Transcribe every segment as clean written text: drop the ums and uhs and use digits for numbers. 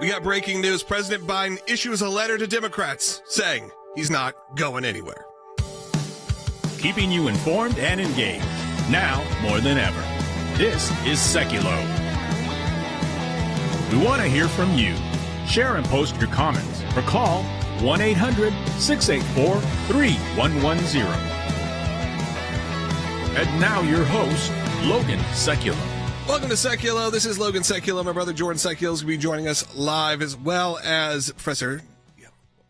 We got breaking news. President Biden issues a letter to Democrats saying he's not going anywhere. Keeping you informed and engaged, now more than ever. This is Sekulow. We want to hear from you. Share and post your comments or call 1-800-684-3110. And now your host, Logan Sekulow. Welcome to Sekulow. This is Logan Sekulow. My brother Jordan Sekulow is going to be joining us live, as well as Professor,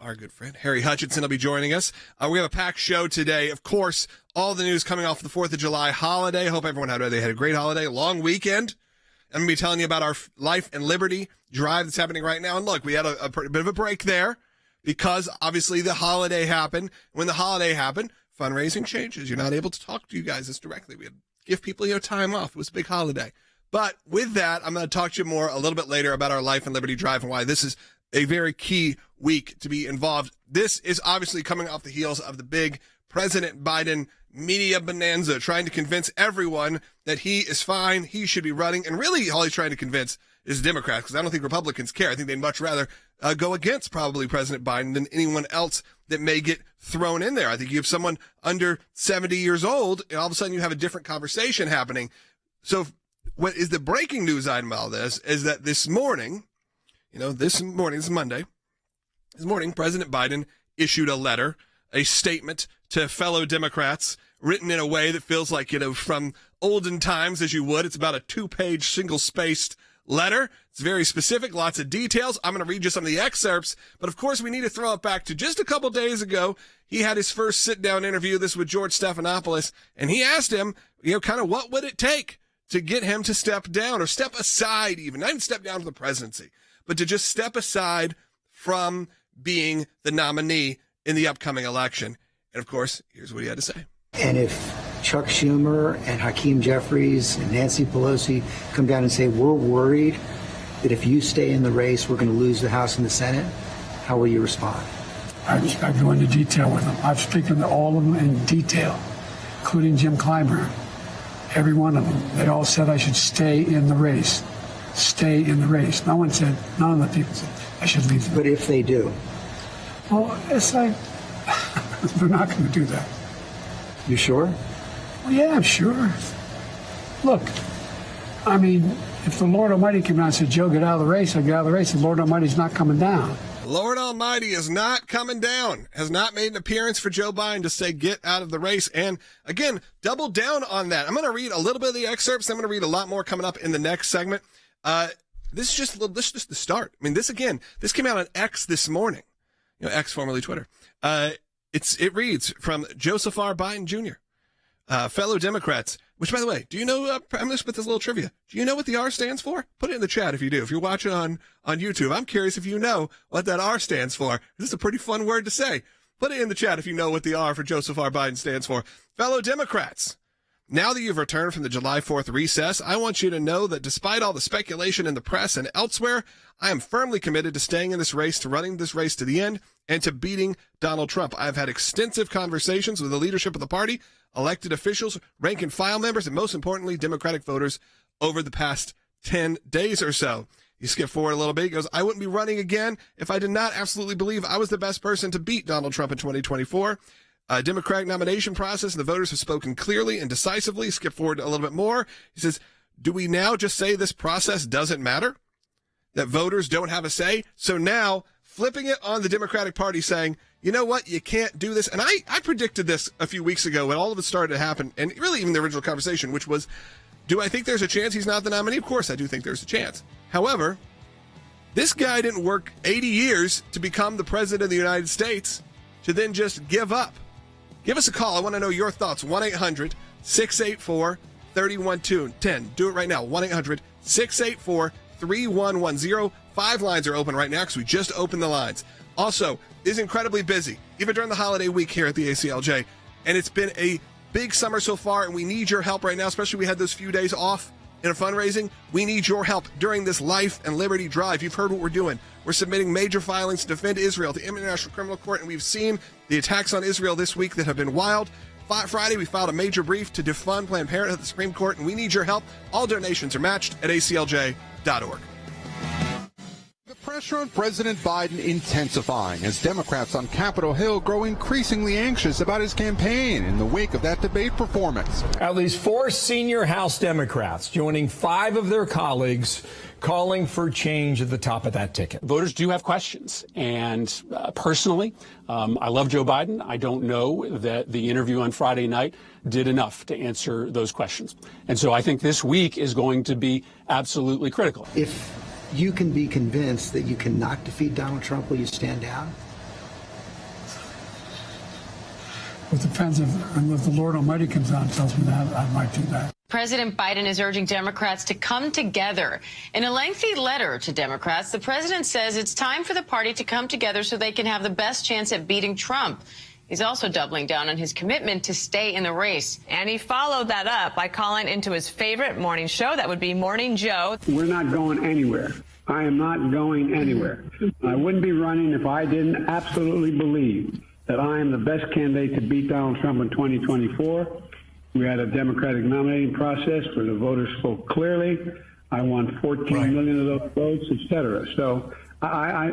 our good friend, Harry Hutchinson will be joining us. We have a packed show today. Of course, all the news coming off the 4th of July holiday. Hope everyone had a great holiday, long weekend. I'm going to be telling you about our Life and Liberty drive that's happening right now. And look, we had a bit of a break there because obviously the holiday happened. When the holiday happened, fundraising changes. You're not able to talk to you guys this directly. We had to give people time off. It was a big holiday. But with that, I'm going to talk to you more a little bit later about our Life and Liberty drive and why this is a very key week to be involved. This is obviously coming off the heels of the big President Biden media bonanza, trying to convince everyone that he is fine, he should be running. And really all he's trying to convince is Democrats, because I don't think Republicans care. I think they'd much rather go against probably President Biden than anyone else that may get thrown in there. I think you have someone under 70 years old, and all of a sudden you have a different conversation happening. So what is the breaking news item about this is that this morning, this is Monday, this morning, President Biden issued a letter, a statement to fellow Democrats, written in a way that feels like, from olden times as you would. It's about a 2-page, single-spaced letter. It's very specific, lots of details. I'm going to read you some of the excerpts, but of course we need to throw it back to just a couple days ago. He had his first sit-down interview, this with George Stephanopoulos, and he asked him, kind of what would it take to get him to step down or step aside even, not even step down from the presidency, but to just step aside from being the nominee in the upcoming election. And of course, here's what he had to say. And if Chuck Schumer and Hakeem Jeffries and Nancy Pelosi come down and say, we're worried that if you stay in the race, we're going to lose the House and the Senate, how will you respond? I go into detail with them. I've spoken to all of them in detail, including Jim Clyburn. Every one of them. They all said I should stay in the race. Stay in the race. None of the people said I should leave. But if they do? Well, it's like, they're not going to do that. You sure? Well, yeah, I'm sure. Look, I mean, if the Lord Almighty came out and said, Joe, get out of the race, I'd get out of the race. The Lord Almighty's not coming down. Lord Almighty is not coming down, has not made an appearance for Joe Biden to say get out of the race. And again, double down on that. I'm going to read a little bit of the excerpts. I'm going to read a lot more coming up in the next segment. This is just the start. I mean, this came out on X this morning, X formerly Twitter. It reads from Joseph R. Biden Jr. Fellow Democrats, which, by the way, do you know, I'm going to put this little trivia. Do you know what the R stands for? Put it in the chat if you do. If you're watching on YouTube, I'm curious if you know what that R stands for. This is a pretty fun word to say. Put it in the chat if you know what the R for Joseph R. Biden stands for. Fellow Democrats, now that you've returned from the July 4th recess, I want you to know that despite all the speculation in the press and elsewhere, I am firmly committed to staying in this race, to running this race to the end, and to beating Donald Trump. I've had extensive conversations with the leadership of the party, elected officials, rank and file members, and most importantly, Democratic voters over the past 10 days or so. You skip forward a little bit. He goes, I wouldn't be running again if I did not absolutely believe I was the best person to beat Donald Trump in 2024. Democratic nomination process, and the voters have spoken clearly and decisively. Skip forward a little bit more. He says, do we now just say this process doesn't matter? That voters don't have a say? So now, flipping it on the Democratic Party, saying, you know what, you can't do this. And I predicted this a few weeks ago when all of it started to happen, and really even the original conversation, which was, do I think there's a chance he's not the nominee? Of course I do think there's a chance. However, this guy didn't work 80 years to become the president of the United States to then just give up. Give us a call. I want to know your thoughts. 1-800-684-3110. Do it right now. 1-800-684-3110. 5 lines are open right now because we just opened the lines. Also, is incredibly busy, even during the holiday week here at the ACLJ. And it's been a big summer so far, and we need your help right now, especially we had those few days off in a fundraising. We need your help during this Life and Liberty drive. You've heard what we're doing. We're submitting major filings to defend Israel to the International Criminal Court, and we've seen the attacks on Israel this week that have been wild. Friday, we filed a major brief to defund Planned Parenthood at the Supreme Court, and we need your help. All donations are matched at aclj.org. pressure on President Biden intensifying as Democrats on Capitol Hill grow increasingly anxious about his campaign in the wake of that debate performance. At least 4 senior House Democrats joining 5 of their colleagues calling for change at the top of that ticket. Voters do have questions. And personally, I love Joe Biden. I don't know that the interview on Friday night did enough to answer those questions. And so I think this week is going to be absolutely critical. If you can be convinced that you cannot defeat Donald Trump, will you stand down? It depends if the Lord Almighty comes out and tells me that, I might do that. President Biden is urging Democrats to come together. In a lengthy letter to Democrats, the president says it's time for the party to come together so they can have the best chance at beating Trump. He's also doubling down on his commitment to stay in the race. And he followed that up by calling into his favorite morning show. That would be Morning Joe. We're not going anywhere. I am not going anywhere. I wouldn't be running if I didn't absolutely believe that I am the best candidate to beat Donald Trump in 2024. We had a Democratic nominating process where the voters spoke clearly. I won 14 million of those votes, et cetera. So I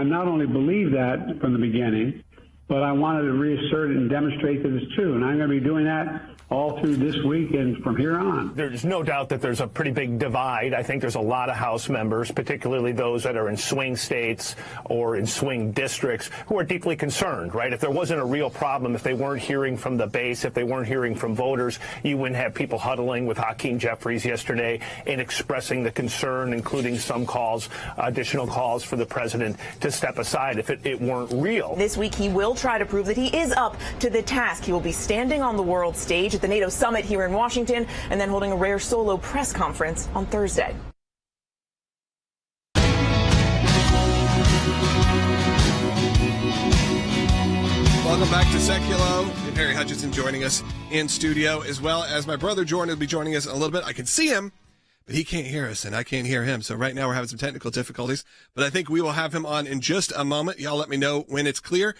not only believe that from the beginning, but I wanted to reassert it and demonstrate that it's true. And I'm going to be doing that all through this week and from here on. There's no doubt that there's a pretty big divide. I think there's a lot of House members, particularly those that are in swing states or in swing districts, who are deeply concerned, right? If there wasn't a real problem, if they weren't hearing from the base, if they weren't hearing from voters, you wouldn't have people huddling with Hakeem Jeffries yesterday and expressing the concern, including some calls, additional calls for the president to step aside if it weren't real. This week, he will try to prove that he is up to the task. He will be standing on the world stage at the NATO summit here in Washington and then holding a rare solo press conference on Thursday. Welcome back to Sekulow. And Harry Hutchinson joining us in studio, as well as my brother Jordan will be joining us in a little bit. I can see him, but he can't hear us, and I can't hear him. So right now we're having some technical difficulties, but I think we will have him on in just a moment. Y'all let me know when it's clear.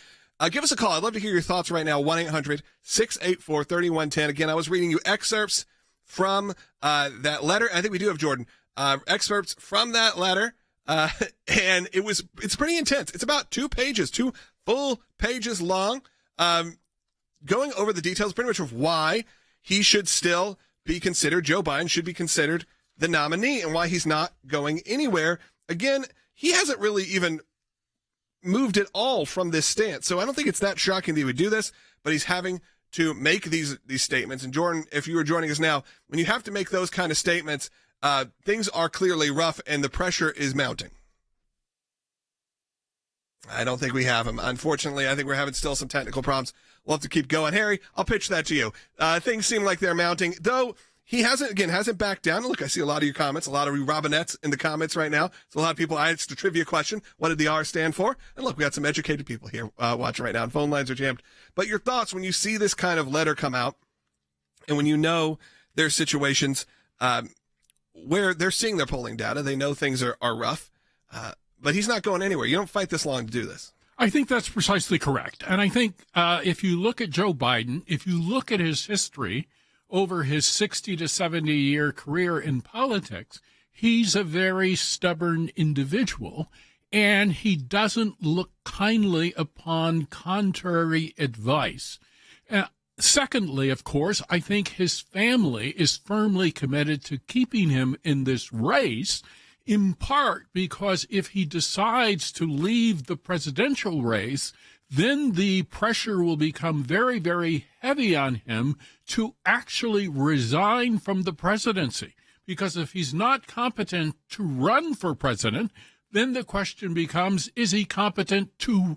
Give us a call. I'd love to hear your thoughts right now. 1-800-684-3110. Again, I was reading you excerpts from that letter. I think we do have Jordan. Excerpts from that letter. And it's pretty intense. It's about 2 pages, 2 full pages long. Going over the details pretty much of why he should still be considered, Joe Biden should be considered the nominee, and why he's not going anywhere. Again, he hasn't really even moved at all from this stance. So I don't think it's that shocking that he would do this, but he's having to make these statements. And Jordan, if you were joining us now, when you have to make those kind of statements, things are clearly rough and the pressure is mounting. I don't think we have him. Unfortunately, I think we're having still some technical problems. We'll have to keep going. Harry, I'll pitch that to you. Things seem like they're mounting, though. He hasn't backed down. Look, I see a lot of your comments, a lot of you Robinettes in the comments right now. So a lot of people, I asked a trivia question. What did the R stand for? And look, we got some educated people here watching right now, and phone lines are jammed. But your thoughts when you see this kind of letter come out, and when you know there's situations where they're seeing their polling data, they know things are rough, but he's not going anywhere. You don't fight this long to do this. I think that's precisely correct. And I think if you look at Joe Biden, if you look at his history over his 60 to 70-year career in politics, he's a very stubborn individual, and he doesn't look kindly upon contrary advice. Secondly, of course, I think his family is firmly committed to keeping him in this race, in part because if he decides to leave the presidential race, then the pressure will become very, very heavy on him to actually resign from the presidency. Because if he's not competent to run for president, then the question becomes, is he competent to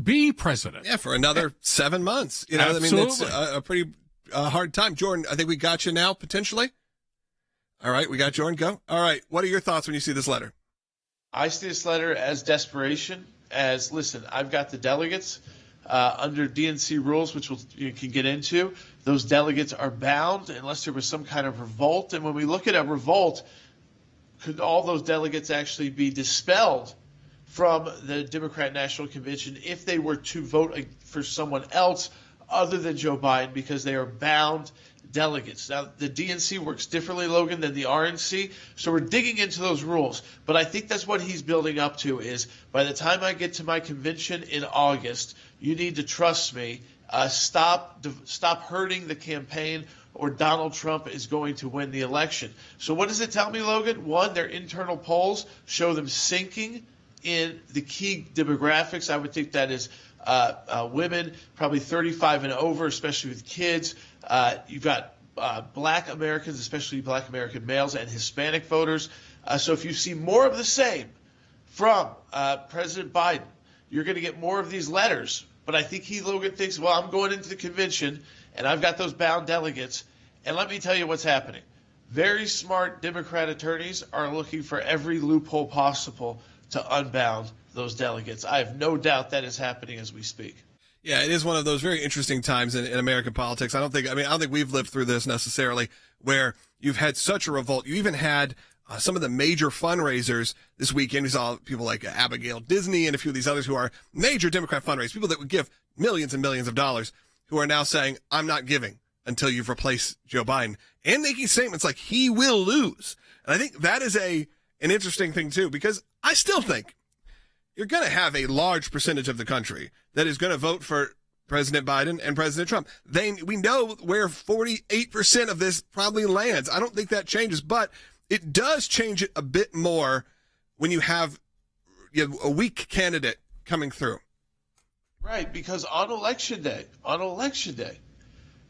be president? Yeah, for another 7 months. You know, Absolutely. I mean, it's a pretty hard time. Jordan, I think we got you now, potentially. All right, we got Jordan. Go. All right, what are your thoughts when you see this letter? I see this letter as desperation. As, listen, I've got the delegates under DNC rules, which you can get into. Those delegates are bound unless there was some kind of revolt. And when we look at a revolt, could all those delegates actually be dispelled from the Democrat National Convention if they were to vote for someone else other than Joe Biden because they are bound delegates. Now, the DNC works differently, Logan, than the RNC, so we're digging into those rules. But I think that's what he's building up to is by the time I get to my convention in August, you need to trust me. Stop hurting the campaign, or Donald Trump is going to win the election. So what does it tell me, Logan? One, their internal polls show them sinking in the key demographics. I would think that is women, probably 35 and over, especially with kids. You've got black Americans, especially black American males and Hispanic voters. So if you see more of the same from President Biden, you're going to get more of these letters. But I think Logan thinks, well, I'm going into the convention and I've got those bound delegates. And let me tell you what's happening. Very smart Democrat attorneys are looking for every loophole possible to unbound those delegates. I have no doubt that is happening as we speak. Yeah, it is one of those very interesting times in American politics. I don't think we've lived through this necessarily, where you've had such a revolt. You even had some of the major fundraisers this weekend. We saw people like Abigail Disney and a few of these others who are major Democrat fundraisers, people that would give millions and millions of dollars, who are now saying, I'm not giving until you've replaced Joe Biden, and making statements like he will lose. And I think that is an interesting thing too, because I still think you're going to have a large percentage of the country that is going to vote for President Biden and President Trump. We know where 48% of this probably lands. I don't think that changes, but it does change it a bit more when you have a weak candidate coming through. Right, because on election day,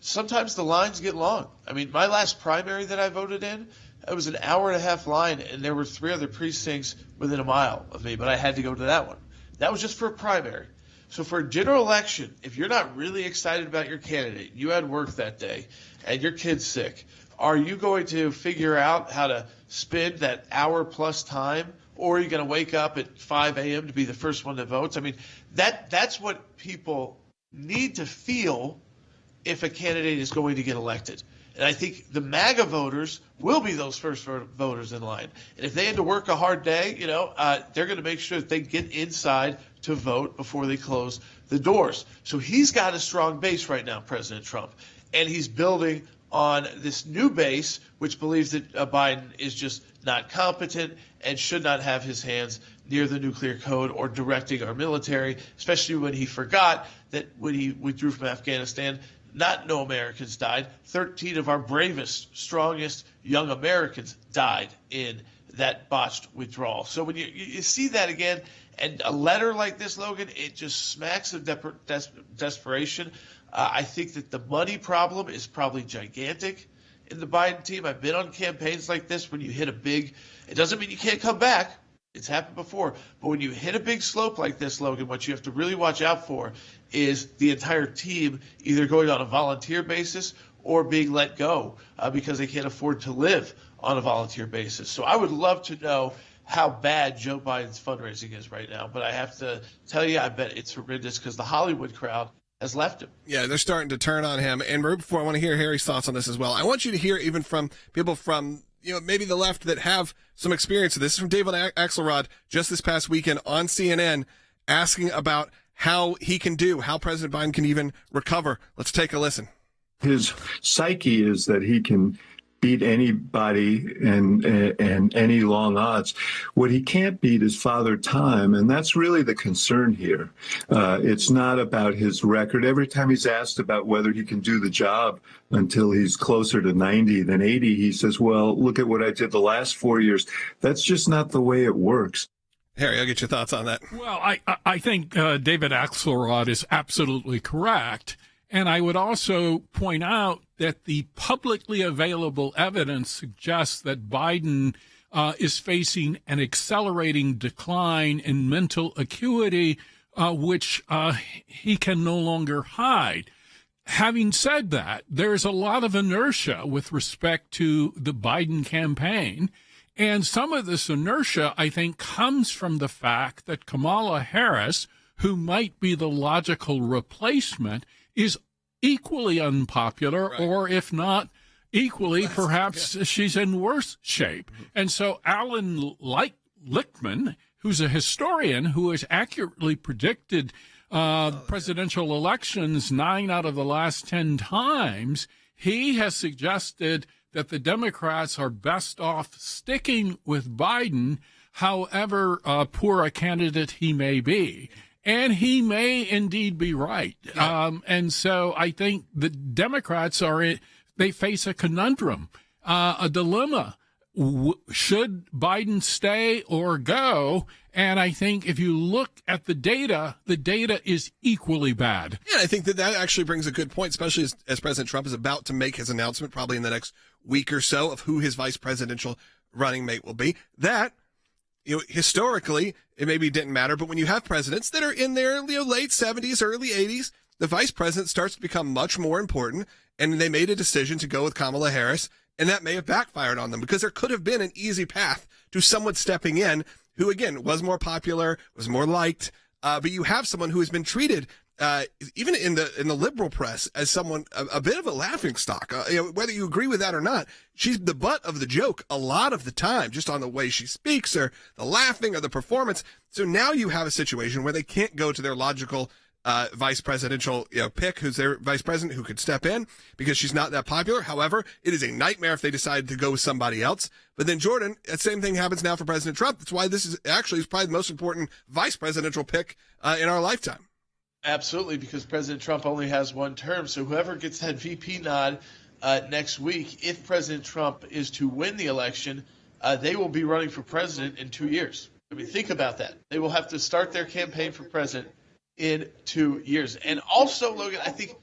sometimes the lines get long. I mean, my last primary that I voted in, it was an hour and a half line, and there were 3 other precincts within a mile of me, but I had to go to that one. That was just for a primary. So for a general election, if you're not really excited about your candidate, you had work that day, and your kid's sick, are you going to figure out how to spend that hour-plus time, or are you going to wake up at 5 a.m. to be the first one that votes? I mean, that's what people need to feel if a candidate is going to get elected. And I think the MAGA voters will be those first voters in line. And if they had to work a hard day, they're going to make sure that they get inside to vote before they close the doors. So he's got a strong base right now, President Trump. And he's building on this new base, which believes that Biden is just not competent and should not have his hands near the nuclear code or directing our military, especially when he forgot that when he withdrew from Afghanistan, no Americans died. 13 of our bravest, strongest young Americans died in that botched withdrawal. So when you see that again, and a letter like this, Logan, it just smacks of desperation. I think that the money problem is probably gigantic in the Biden team. I've been on campaigns like this. When you hit it doesn't mean you can't come back. It's happened before. But when you hit a big slope like this, Logan, what you have to really watch out for is the entire team either going on a volunteer basis or being let go because they can't afford to live on a volunteer basis. So I would love to know how bad Joe Biden's fundraising is right now. But I have to tell you, I bet it's horrendous because the Hollywood crowd has left him. Yeah, they're starting to turn on him. And before I want to hear Harry's thoughts on this as well, I want you to hear even from people from maybe the left that have some experience with this. This is from David Axelrod just this past weekend on CNN, asking about how President Biden can even recover. Let's take a listen. His psyche is that he can beat anybody and any long odds. What he can't beat is Father Time, and that's really the concern here. It's not about his record. Every time he's asked about whether he can do the job until he's closer to 90 than 80, he says, well, look at what I did the last 4 years. That's just not the way it works. Harry, I'll get your thoughts on that. Well, I think David Axelrod is absolutely correct. And I would also point out that the publicly available evidence suggests that Biden is facing an accelerating decline in mental acuity, which he can no longer hide. Having said that, there's a lot of inertia with respect to the Biden campaign. And some of this inertia, I think, comes from the fact that Kamala Harris, who might be the logical replacement, is equally unpopular, right, or if not equally, perhaps she's in worse shape. And so Alan Lichtman, who's a historian who has accurately predicted presidential elections 9 out of the last 10 times, he has suggested that the Democrats are best off sticking with Biden, however poor a candidate he may be. And he may indeed be right. And so I think the Democrats they face a conundrum, a dilemma. Should Biden stay or go? And I think if you look at the data is equally bad. Yeah, I think that actually brings a good point, especially as President Trump is about to make his announcement probably in the next week or so of who his vice presidential running mate will be. That, historically, it maybe didn't matter, but when you have presidents that are in their late 70s, early 80s, the vice president starts to become much more important, and they made a decision to go with Kamala Harris. And that may have backfired on them because there could have been an easy path to someone stepping in who, again, was more popular, was more liked. But you have someone who has been treated, even in the liberal press, as someone a bit of a laughingstock. Whether you agree with that or not, she's the butt of the joke a lot of the time, just on the way she speaks or the laughing or the performance. So now you have a situation where they can't go to their logical vice presidential pick, who's their vice president, who could step in because she's not that popular. However, it is a nightmare if they decide to go with somebody else. But then, Jordan, that same thing happens now for President Trump. That's why this is actually probably the most important vice presidential pick in our lifetime. Absolutely, because President Trump only has one term. So whoever gets that VP nod next week, if President Trump is to win the election, they will be running for president in 2 years. I mean, think about that. They will have to start their campaign for president in 2 years. And also, Logan, I think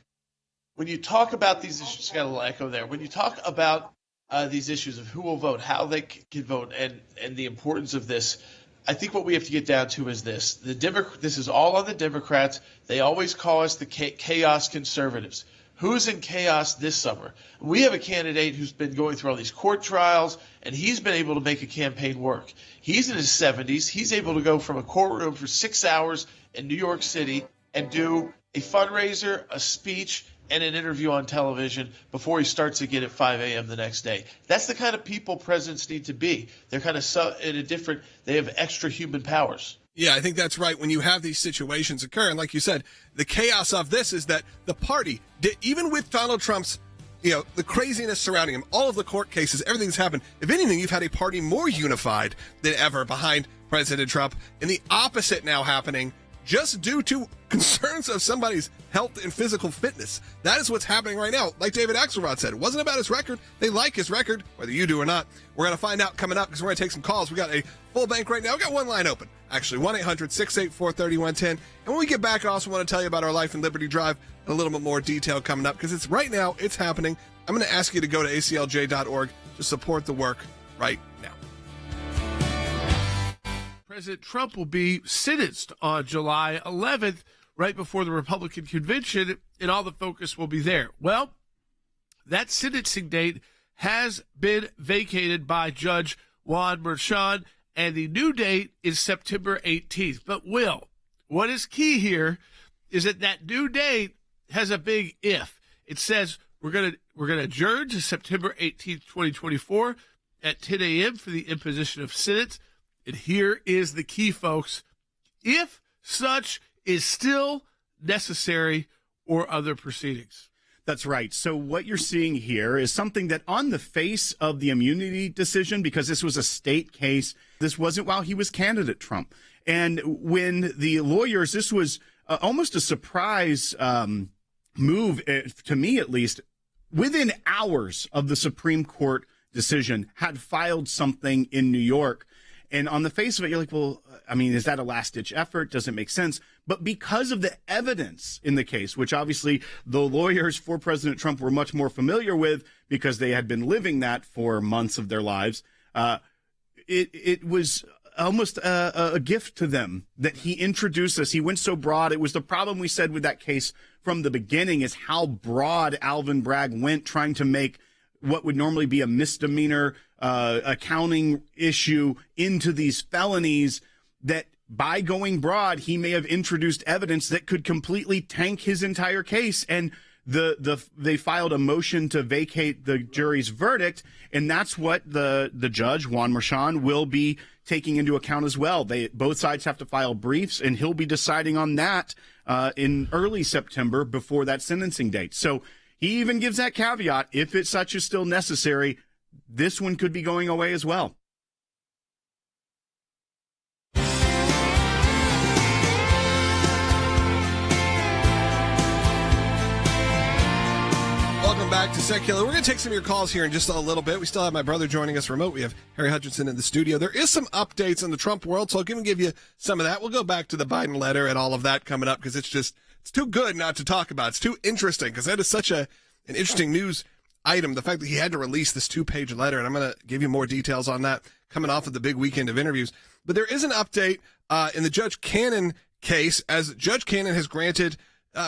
when you talk about these issues, got a little echo there. When you talk about these issues of who will vote, how they can vote, and the importance of this, I think what we have to get down to is this. This is all on the Democrats. They always call us the chaos conservatives. Who's in chaos this summer? We have a candidate who's been going through all these court trials, and he's been able to make a campaign work. He's in his 70s. He's able to go from a courtroom for 6 hours in New York City and do a fundraiser, a speech, and an interview on television before he starts again at 5 a.m. the next day. That's the kind of people presidents need to be. They're kind of they have extra human powers. Yeah, I think that's right. When you have these situations occur, and like you said, the chaos of this is that the party, even with Donald Trump's, the craziness surrounding him, all of the court cases, everything's happened. If anything, you've had a party more unified than ever behind President Trump, and the opposite now happening just due to concerns of somebody's health and physical fitness. That is what's happening right now. Like David Axelrod said, it wasn't about his record. They like his record, whether you do or not. We're going to find out coming up because we're going to take some calls. We got a full bank right now. We got one line open, actually, 1-800-684-3110. And when we get back, I also want to tell you about our Life and Liberty Drive in a little bit more detail coming up because it's right now, it's happening. I'm going to ask you to go to aclj.org to support the work right now. President Trump will be sentenced on July 11th, right before the Republican convention, and all the focus will be there. Well, that sentencing date has been vacated by Judge Juan Merchan, and the new date is September 18th. But, Will, what is key here is that new date has a big if. It says we're going to adjourn to September 18th, 2024 at 10 a.m. for the imposition of sentence. And here is the key, folks. If such is still necessary or other proceedings. That's right. So what you're seeing here is something that on the face of the immunity decision, because this was a state case, this wasn't while he was candidate Trump. And when the lawyers, this was almost a surprise move, to me at least, within hours of the Supreme Court decision, had filed something in New York. And on the face of it, you're like, well, I mean, is that a last-ditch effort? Does it make sense? But because of the evidence in the case, which obviously the lawyers for President Trump were much more familiar with because they had been living that for months of their lives, it was almost a gift to them that he introduced this. He went so broad. It was the problem we said with that case from the beginning is how broad Alvin Bragg went, trying to make what would normally be a misdemeanor accounting issue into these felonies, that by going broad, he may have introduced evidence that could completely tank his entire case. And they filed a motion to vacate the jury's verdict. And that's what the judge, Juan Merchan, will be taking into account as well. Both sides have to file briefs, and he'll be deciding on that in early September before that sentencing date. So he even gives that caveat, if it's such is still necessary, this one could be going away as well. Welcome back to Sekulow. We're going to take some of your calls here in just a little bit. We still have my brother joining us remote. We have Harry Hutchinson in the studio. There is some updates in the Trump world, so I'll give you some of that. We'll go back to the Biden letter and all of that coming up because it's too good not to talk about. It's too interesting because that is such an interesting news item, the fact that he had to release this 2-page letter, and I'm going to give you more details on that coming off of the big weekend of interviews. But there is an update in the Judge Cannon case, as Judge Cannon has granted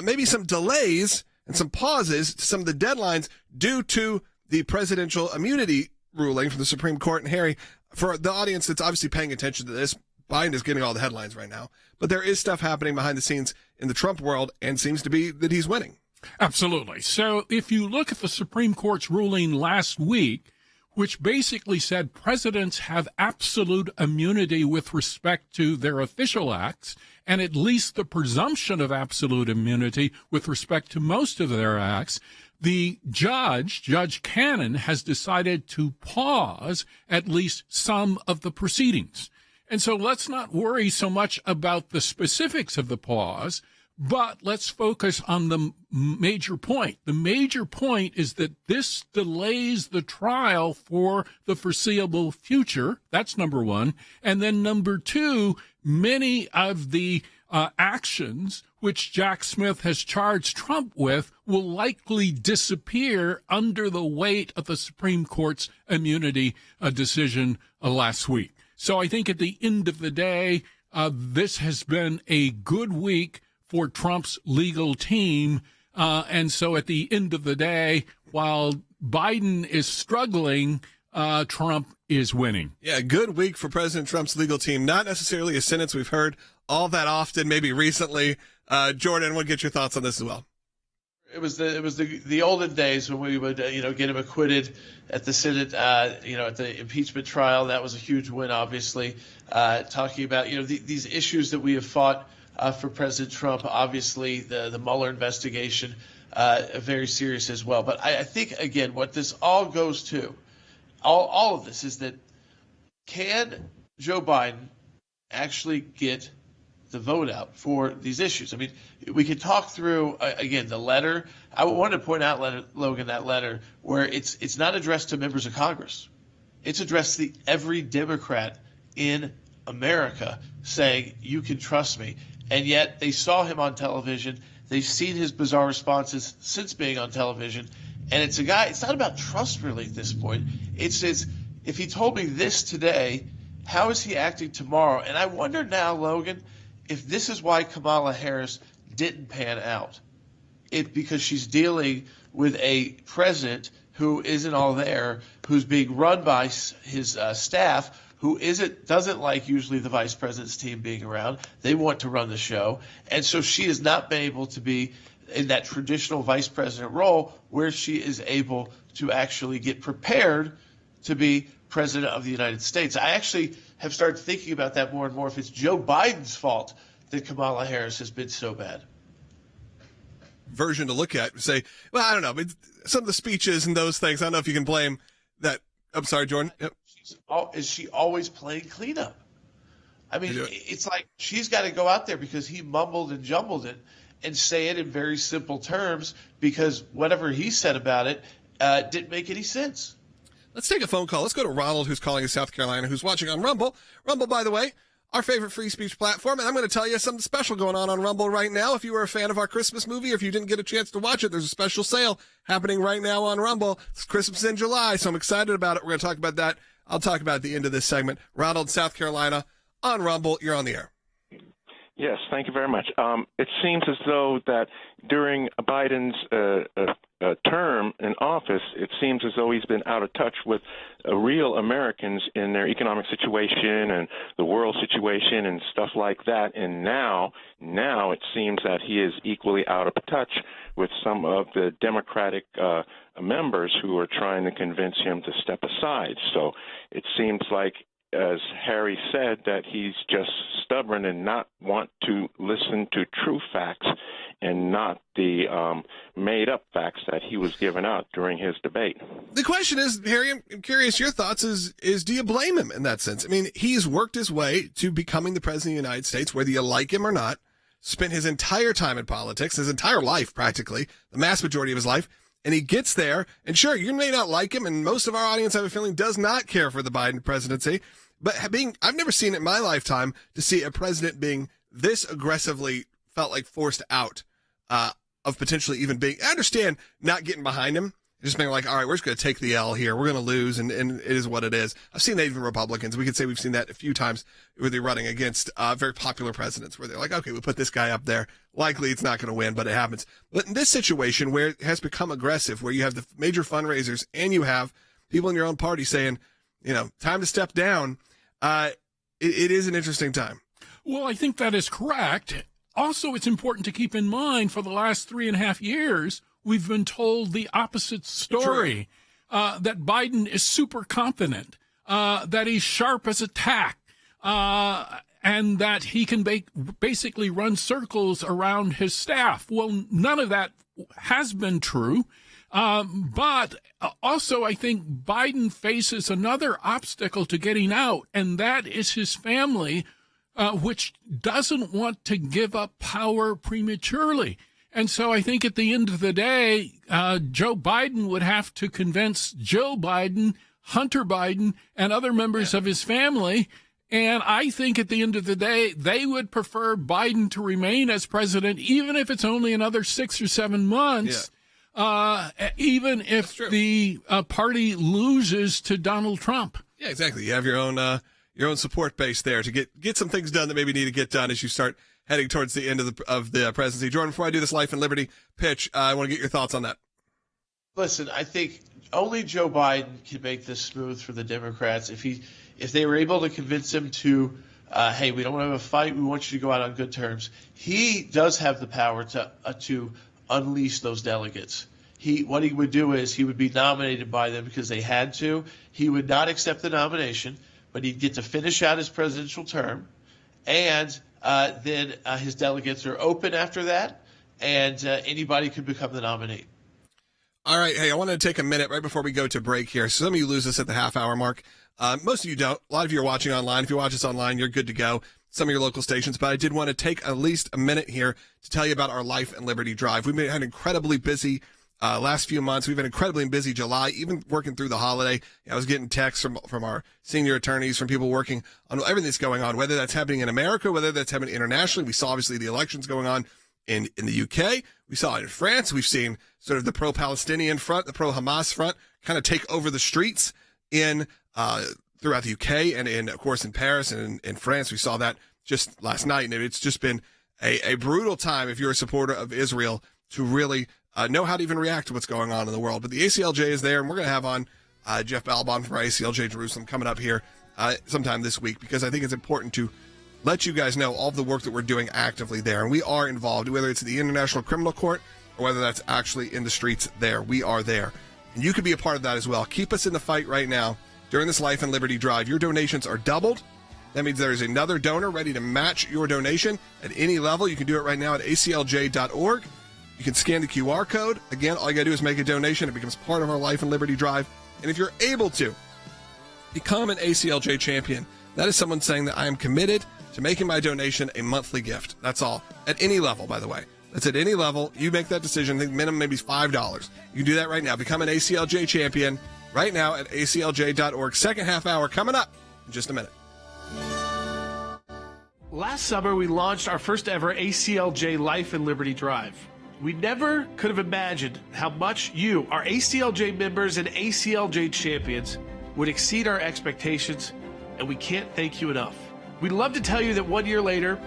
maybe some delays and some pauses to some of the deadlines due to the presidential immunity ruling from the Supreme Court. And Harry, for the audience that's obviously paying attention to this, Biden is getting all the headlines right now, but there is stuff happening behind the scenes in the Trump world, and seems to be that he's winning. Absolutely. So if you look at the Supreme Court's ruling last week, which basically said presidents have absolute immunity with respect to their official acts, and at least the presumption of absolute immunity with respect to most of their acts, the Judge Cannon, has decided to pause at least some of the proceedings. And so let's not worry so much about the specifics of the pause, but let's focus on the major point. The major point is that this delays the trial for the foreseeable future. That's number one. And then number two, many of the actions which Jack Smith has charged Trump with will likely disappear under the weight of the Supreme Court's immunity decision last week. So I think at the end of the day, this has been a good week for Trump's legal team. And so at the end of the day, while Biden is struggling, Trump is winning. Yeah, good week for President Trump's legal team. Not necessarily a sentence we've heard all that often, maybe recently. Jordan, we'll get your thoughts on this as well. It was the olden days when we would get him acquitted at the Senate at the impeachment trial. That was a huge win, obviously. Talking about these issues that we have fought for President Trump, obviously the Mueller investigation, very serious as well. But I think again, what this all goes to, all of this is that can Joe Biden actually get the vote out for these issues? I mean, we could talk through again the letter. I wanted to point out, Logan, that letter where it's not addressed to members of Congress. It's addressed to every Democrat in America, saying you can trust me. And yet they saw him on television. They've seen his bizarre responses since being on television. And it's a guy, it's not about trust really at this point. It says, if he told me this today, how is he acting tomorrow? And I wonder now, Logan, if this is why Kamala Harris didn't pan out. Because she's dealing with a president who isn't all there, who's being run by his staff, who doesn't like usually the vice president's team being around. They want to run the show. And so she has not been able to be in that traditional vice president role where she is able to actually get prepared to be president of the United States. I actually have started thinking about that more and more, if it's Joe Biden's fault that Kamala Harris has been so bad. Version to look at, say, well, I don't know, but some of the speeches and those things, I don't know if you can blame that. I'm sorry, Jordan. Yep. Is she always playing cleanup? I mean, it's like she's got to go out there because he mumbled and jumbled it and say it in very simple terms because whatever he said about it didn't make any sense. Let's take a phone call. Let's go to Ronald, who's calling in South Carolina, who's watching on Rumble. Rumble, by the way, our favorite free speech platform. And I'm going to tell you something special going on Rumble right now. If you were a fan of our Christmas movie, or if you didn't get a chance to watch it, there's a special sale happening right now on Rumble. It's Christmas in July, so I'm excited about it. We're going to talk about that. I'll talk about at the end of this segment. Ronald, South Carolina, on Rumble. You're on the air. Yes, thank you very much. It seems as though that during Biden's term in office, it seems as though he's been out of touch with real Americans in their economic situation and the world situation and stuff like that. And now it seems that he is equally out of touch with some of the Democratic members who are trying to convince him to step aside. So it seems like as Harry said, that he's just stubborn and not want to listen to true facts and not the made-up facts that he was giving out during his debate. The question is, Harry, I'm curious your thoughts is do you blame him in that sense? I mean, he's worked his way to becoming the president of the United States, whether you like him or not, spent his entire time in politics, his entire life practically, the mass majority of his life, and he gets there, and sure, you may not like him, and most of our audience, I have a feeling, does not care for the Biden presidency, but I've never seen it in my lifetime to see a president being this aggressively felt like forced out of potentially even being, I understand not getting behind him, just being like, all right, we're just going to take the L here. We're going to lose, and it is what it is. I've seen that even Republicans. We could say we've seen that a few times where they're running against very popular presidents where they're like, okay, we'll put this guy up there. Likely it's not going to win, but it happens. But in this situation where it has become aggressive, where you have the major fundraisers and you have people in your own party saying, time to step down, it is an interesting time. Well, I think that is correct. Also, it's important to keep in mind for the last 3.5 years, we've been told the opposite story, that Biden is super confident, that he's sharp as a tack, and that he can basically run circles around his staff. Well, none of that has been true. But also, I think Biden faces another obstacle to getting out, and that is his family, which doesn't want to give up power prematurely. And so I think at the end of the day, Joe Biden would have to convince Jill Biden, Hunter Biden, and other members of his family. And I think at the end of the day, they would prefer Biden to remain as president, even if it's only another 6 or 7 months. Yeah. Even if the party loses to Donald Trump. Yeah, exactly. You have your own support base there to get some things done that maybe need to get done as you start heading towards the end of the presidency. Jordan, before I do this Life and Liberty pitch, I want to get your thoughts on that. Listen, I think only Joe Biden can make this smooth for the Democrats. If they were able to convince him to, hey, we don't want to have a fight, we want you to go out on good terms. He does have the power to unleash those delegates. What he would do is he would be nominated by them because they had to. He would not accept the nomination, but he'd get to finish out his presidential term, and then his delegates are open after that, and anybody could become the nominee. All right. Hey, I wanted to take a minute right before we go to break here. Some of you lose us at the half-hour mark. Most of you don't. A lot of you are watching online. If you watch us online, you're good to go. Some of your local stations. But I did want to take at least a minute here to tell you about our Life and Liberty Drive. We've been incredibly busy last few months. We've been incredibly busy July, even working through the holiday. I was getting texts from our senior attorneys, from people working on everything that's going on, whether that's happening in America, whether that's happening internationally. We saw, obviously, the elections going on in the UK. We saw it in France. We've seen sort of the pro-Palestinian front, the pro-Hamas front kind of take over the streets throughout the UK and of course, in Paris and in France. We saw that just last night, and it's just been a brutal time if you're a supporter of Israel to really know how to even react to what's going on in the world. But the ACLJ is there, and we're going to have on Jeff Balbon from our ACLJ Jerusalem coming up here sometime this week, because I think it's important to let you guys know all of the work that we're doing actively there. And we are involved, whether it's the International Criminal Court or whether that's actually in the streets there. We are there. And you could be a part of that as well. Keep us in the fight right now during this Life and Liberty Drive. Your donations are doubled. That means there is another donor ready to match your donation at any level. You can do it right now at aclj.org. You can scan the QR code. Again, all you got to do is make a donation. It becomes part of our Life and Liberty Drive. And if you're able to, become an ACLJ champion. That is someone saying that I am committed to making my donation a monthly gift. That's all. At any level, by the way. That's at any level. You make that decision. I think minimum maybe $5. You can do that right now. Become an ACLJ champion right now at aclj.org. Second half hour coming up in just a minute. Last summer, we launched our first ever ACLJ Life and Liberty Drive. We never could have imagined how much you, our ACLJ members and ACLJ champions, would exceed our expectations, and we can't thank you enough. We'd love to tell you that 1 year later,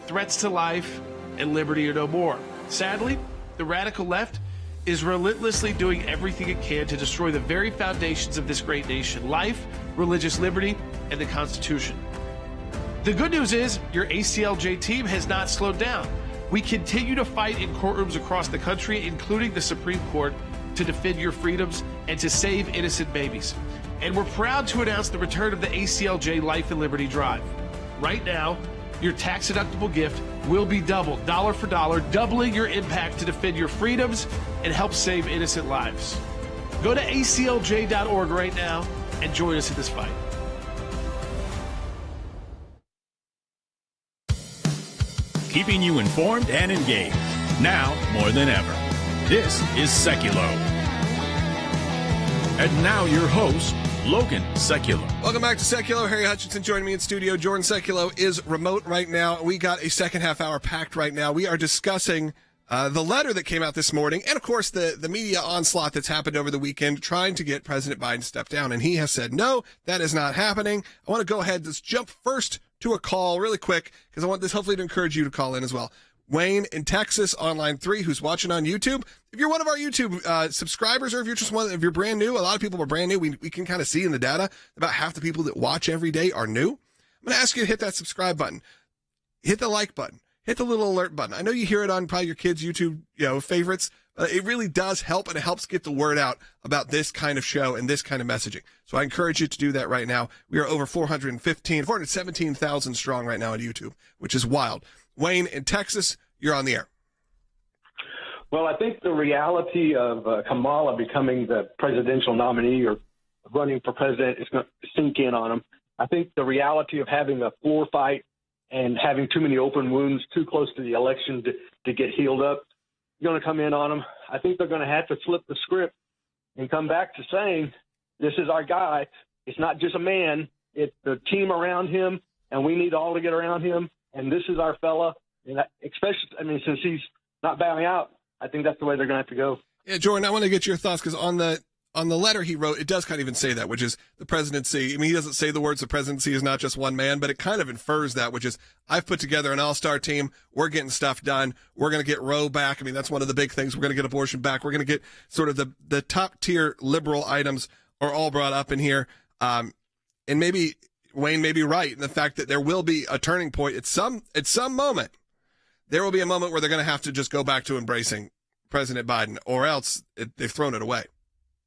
threats to life and liberty are no more. Sadly, the radical left is relentlessly doing everything it can to destroy the very foundations of this great nation: life, religious liberty, and the Constitution. The good news is your ACLJ team has not slowed down. We continue to fight in courtrooms across the country, including the Supreme Court, to defend your freedoms and to save innocent babies. And we're proud to announce the return of the ACLJ Life and Liberty Drive. Right now, your tax-deductible gift will be doubled, dollar for dollar, doubling your impact to defend your freedoms and help save innocent lives. Go to aclj.org right now and join us in this fight. Keeping you informed and engaged, now more than ever. This is Sekulow. And now your host, Logan Sekulow. Welcome back to Sekulow. Harry Hutchinson joining me in studio. Jordan Sekulow is remote right now. We got a second half hour packed right now. We are discussing the letter that came out this morning and, of course, the media onslaught that's happened over the weekend trying to get President Biden to step down. And he has said, no, that is not happening. I want to go ahead and just jump first to a call really quick because I want this hopefully to encourage you to call in as well. Wayne in Texas on line 3 who's watching on YouTube. If you're one of our YouTube subscribers or if you're just one, if you're brand new, a lot of people are brand new. We can kind of see in the data about half the people that watch every day are new. I'm going to ask you to hit that subscribe button, hit the like button, hit the little alert button. I know you hear it on probably your kids' YouTube, favorites. It really does help, and it helps get the word out about this kind of show and this kind of messaging. So I encourage you to do that right now. We are over 417,000 strong right now on YouTube, which is wild. Wayne in Texas, you're on the air. Well, I think the reality of Kamala becoming the presidential nominee or running for president is going to sink in on him. I think the reality of having a floor fight and having too many open wounds too close to the election to get healed up going to come in on them. I think they're going to have to flip the script and come back to saying, this is our guy. It's not just a man. It's the team around him, and we need all to get around him, and this is our fella. And especially, since he's not bowing out, I think that's the way they're going to have to go. Yeah, Jordan, I want to get your thoughts because on the letter he wrote, it does kind of even say that, which is the presidency. He doesn't say the words the presidency is not just one man, but it kind of infers that, which is I've put together an all-star team. We're getting stuff done. We're going to get Roe back. That's one of the big things. We're going to get abortion back. We're going to get sort of the top-tier liberal items are all brought up in here. And maybe Wayne may be right in the fact that there will be a turning point at some moment. There will be a moment where they're going to have to just go back to embracing President Biden, or else they've thrown it away.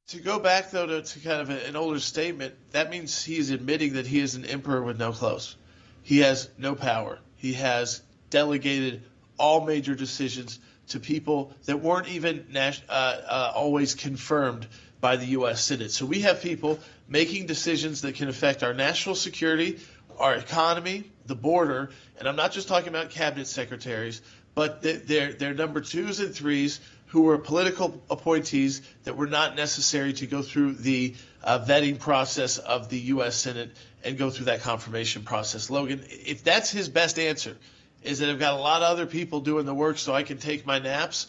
To go back, though, to kind of an older statement, that means he's admitting that he is an emperor with no clothes. He has no power. He has delegated all major decisions to people that weren't even always confirmed by the U.S. Senate. So we have people making decisions that can affect our national security, our economy, the border, and I'm not just talking about cabinet secretaries, but they're number 2s and 3s who were political appointees that were not necessary to go through the vetting process of the U.S. Senate and go through that confirmation process. Logan, if that's his best answer, is that I've got a lot of other people doing the work so I can take my naps,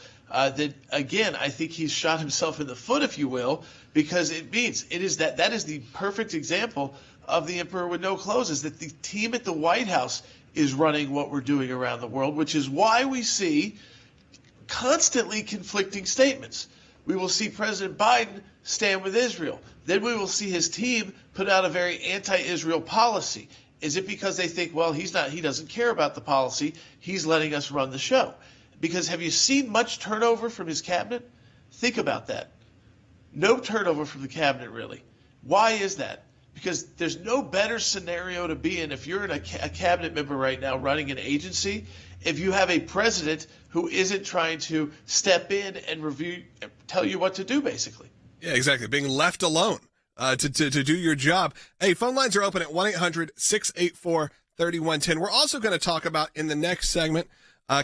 then again, I think he's shot himself in the foot, if you will, because that is the perfect example of the emperor with no clothes, is that the team at the White House is running what we're doing around the world, which is why we see constantly conflicting statements. We will see President Biden stand with Israel. Then we will see his team put out a very anti-Israel policy. Is it because they think, well, he doesn't care about the policy, he's letting us run the show? Because have you seen much turnover from his cabinet? Think about that. No turnover from the cabinet, really. Why is that? Because there's no better scenario to be in if you're a cabinet member right now running an agency, if you have a president who isn't trying to step in and tell you what to do, basically. Yeah, exactly. Being left alone to do your job. Hey, phone lines are open at 1-800-684-3110. We're also going to talk about in the next segment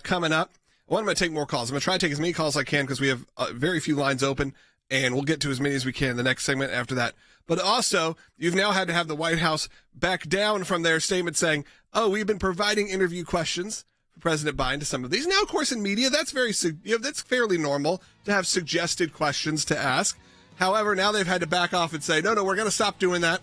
coming up. I'm going to take more calls. I'm going to try to take as many calls as I can because we have very few lines open, and we'll get to as many as we can in the next segment after that. But also, you've now had to have the White House back down from their statement saying, we've been providing interview questions for President Biden to some of these. Now, of course, in media, that's that's fairly normal to have suggested questions to ask. However, now they've had to back off and say, no, we're going to stop doing that.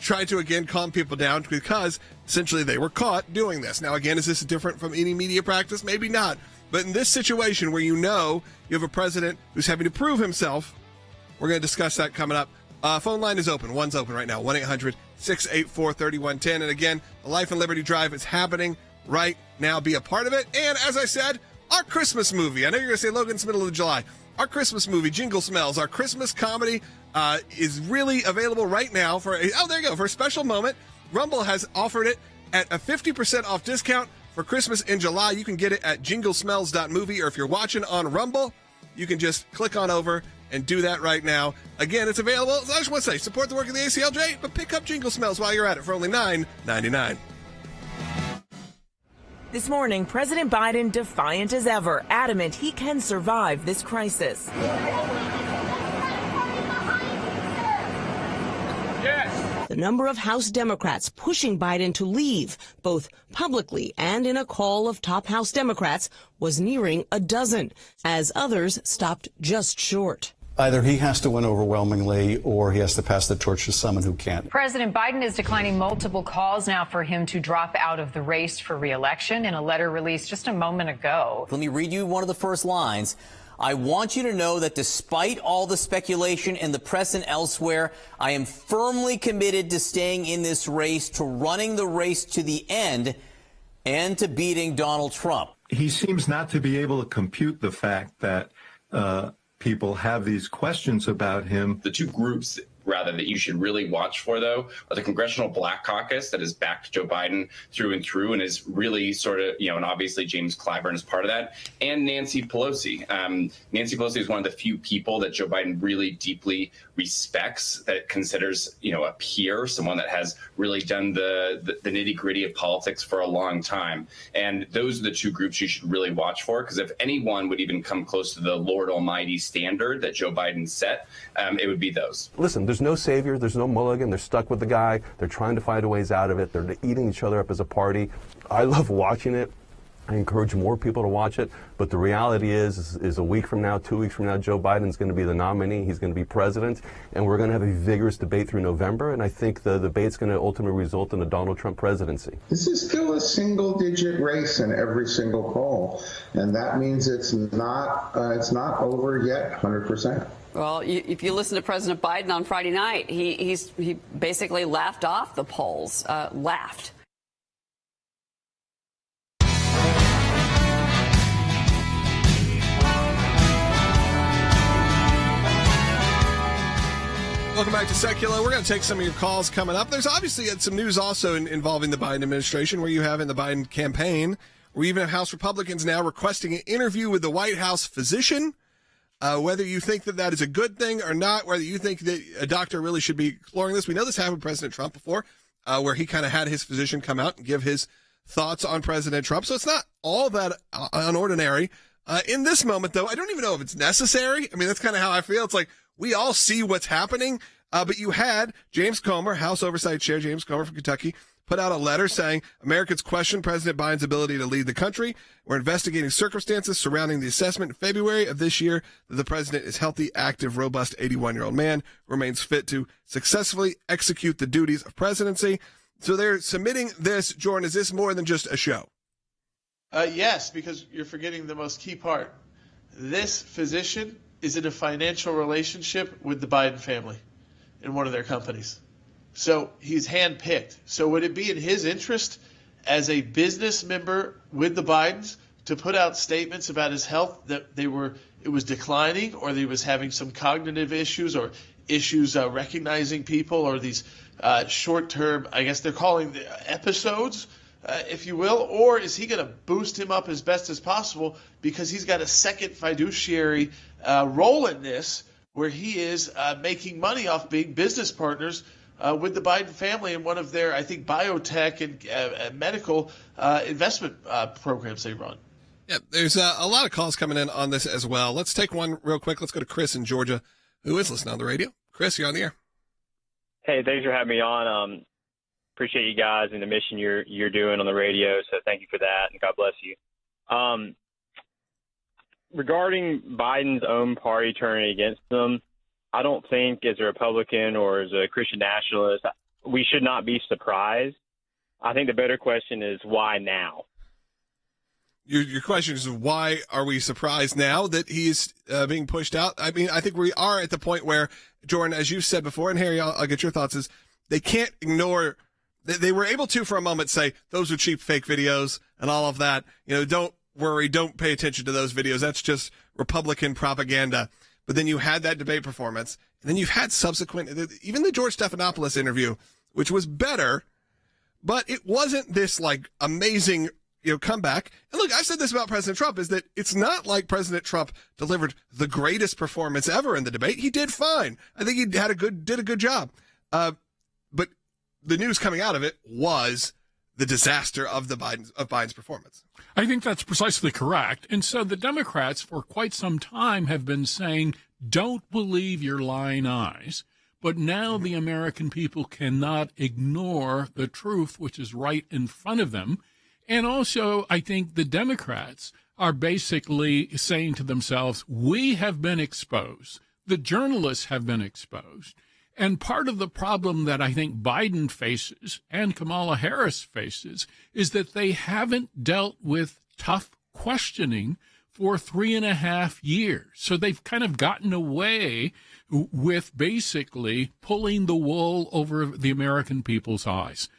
Try to, again, calm people down because essentially they were caught doing this. Now, again, is this different from any media practice? Maybe not. But in this situation where you have a president who's having to prove himself, we're going to discuss that coming up. Phone line is open. One's open right now, 1-800-684-3110. And again, the Life and Liberty Drive is happening right now. Be a part of it. And as I said, our Christmas movie. I know you're going to say, Logan, it's middle of July. our Christmas movie, Jingle Smells, our Christmas comedy, is really available right now for a special moment. Rumble has offered it at a 50% off discount for Christmas in July. You can get it at jinglesmells.movie, or if you're watching on Rumble, you can just click on over and do that right now. Again, it's available. I just want to say, support the work of the ACLJ, but pick up Jingle Smells while you're at it for only $9.99. This morning, President Biden, defiant as ever, adamant he can survive this crisis. The number of House Democrats pushing Biden to leave, both publicly and in a call of top House Democrats, was nearing a dozen, as others stopped just short. Either he has to win overwhelmingly or he has to pass the torch to someone who can't. President Biden is declining multiple calls now for him to drop out of the race for re-election in a letter released just a moment ago. Let me read you one of the first lines. I want you to know that despite all the speculation in the press and elsewhere, I am firmly committed to staying in this race, to running the race to the end, and to beating Donald Trump. He seems not to be able to compute the fact that people have these questions about him. The two groups that you should really watch for, though, are the Congressional Black Caucus that has backed Joe Biden through and through and is really sort of, and obviously James Clyburn is part of that, and Nancy Pelosi. Nancy Pelosi is one of the few people that Joe Biden really deeply respects, that considers, a peer, someone that has really done the nitty-gritty of politics for a long time. And those are the two groups you should really watch for, because if anyone would even come close to the Lord Almighty standard that Joe Biden set, it would be those. Listen, there's no savior, there's no mulligan, they're stuck with the guy, they're trying to find ways out of it, they're eating each other up as a party. I love watching it. I encourage more people to watch it, but the reality is a week from now, 2 weeks from now, Joe Biden's going to be the nominee, he's going to be president, and we're going to have a vigorous debate through November, and I think the debate's going to ultimately result in a Donald Trump presidency. This is still a single-digit race in every single poll, and that means it's not over yet 100%. Well, if you listen to President Biden on Friday night, he basically laughed off the polls, laughed. Welcome back to Sekulow. We're going to take some of your calls coming up. There's obviously some news also involving the Biden administration, where you have in the Biden campaign, we even have House Republicans now requesting an interview with the White House physician. Whether you think that is a good thing or not, whether you think that a doctor really should be exploring this. We know this happened with President Trump before, where he kind of had his physician come out and give his thoughts on President Trump. So it's not all that unordinary. In this moment, though, I don't even know if it's necessary. I mean, that's kind of how I feel. It's like we all see what's happening. But you had James Comer, House Oversight Chair James Comer from Kentucky, put out a letter saying Americans question President Biden's ability to lead the country. We're investigating circumstances surrounding the assessment in February of this year that the president is healthy, active, robust, 81-year-old man, remains fit to successfully execute the duties of presidency. So they're submitting this. Jordan, is this more than just a show? Yes, because you're forgetting the most key part. This physician is in a financial relationship with the Biden family in one of their companies. So he's handpicked. So would it be in his interest as a business member with the Bidens to put out statements about his health that it was declining, or that he was having some cognitive issues or issues recognizing people, or these short-term, I guess they're calling the episodes, if you will, or is he going to boost him up as best as possible because he's got a second fiduciary role in this, where he is making money off being business partners with the Biden family in one of their, I think, biotech and medical investment programs they run. Yeah, there's a lot of calls coming in on this as well. Let's take one real quick. Let's go to Chris in Georgia, who is listening on the radio. Chris, you're on the air. Hey, thanks for having me on. Appreciate you guys and the mission you're doing on the radio, so thank you for that, and God bless you. Regarding Biden's own party turning against them, I don't think as a Republican or as a Christian nationalist, we should not be surprised. I think the better question is why now? Your question is why are we surprised now that he's being pushed out? I mean, I think we are at the point where, Jordan, as you said before, and Harry, I'll get your thoughts, is they can't ignore. They were able to, for a moment, say those are cheap fake videos and all of that. Don't worry, don't pay attention to those videos. That's just Republican propaganda. But then you had that debate performance, and then you've had subsequent, even the George Stephanopoulos interview, which was better, but it wasn't this like amazing, comeback. And look, I've said this about President Trump, is that it's not like President Trump delivered the greatest performance ever in the debate. He did fine. I think he did a good job. But the news coming out of it was the disaster of Biden's performance. I think that's precisely correct. And so the Democrats for quite some time have been saying, don't believe your lying eyes. But now the American people cannot ignore the truth, which is right in front of them. And also, I think the Democrats are basically saying to themselves, we have been exposed. The journalists have been exposed. And part of the problem that I think Biden faces and Kamala Harris faces is that they haven't dealt with tough questioning for 3.5 years. So they've kind of gotten away with basically pulling the wool over the American people's eyes.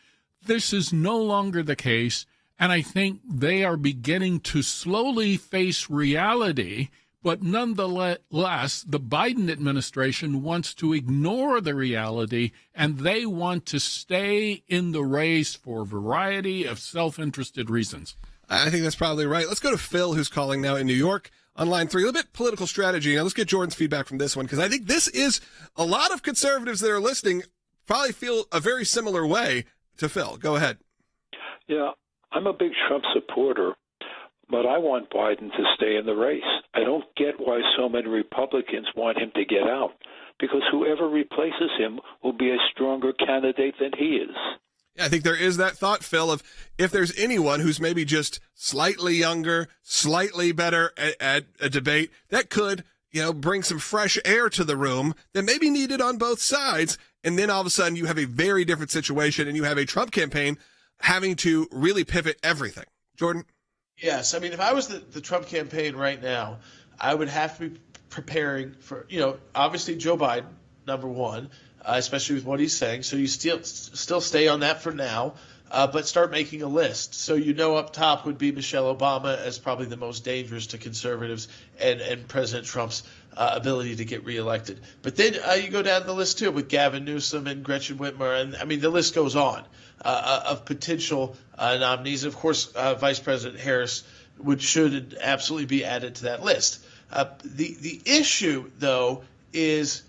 This is no longer the case, and I think they are beginning to slowly face reality. But nonetheless, the Biden administration wants to ignore the reality, and they want to stay in the race for a variety of self-interested reasons. I think that's probably right. Let's go to Phil, who's calling now in New York on line 3. A little bit political strategy. Now, let's get Jordan's feedback from this one, because I think this is a lot of conservatives that are listening probably feel a very similar way to Phil. Go ahead. Yeah, I'm a big Trump supporter, but I want Biden to stay in the race. I don't get why so many Republicans want him to get out, because whoever replaces him will be a stronger candidate than he is. Yeah, I think there is that thought, Phil, of if there's anyone who's maybe just slightly younger, slightly better at a debate, that could, bring some fresh air to the room that may be needed on both sides. And then all of a sudden you have a very different situation, and you have a Trump campaign having to really pivot everything. Jordan? Yes. I mean, if I was the Trump campaign right now, I would have to be preparing for, obviously Joe Biden, number one, especially with what he's saying. So you still stay on that for now, but start making a list. So up top would be Michelle Obama as probably the most dangerous to conservatives and President Trump's ability to get reelected. But then you go down the list too with Gavin Newsom and Gretchen Whitmer, and I mean the list goes on of potential nominees. Of course, Vice President Harris should absolutely be added to that list. The issue though is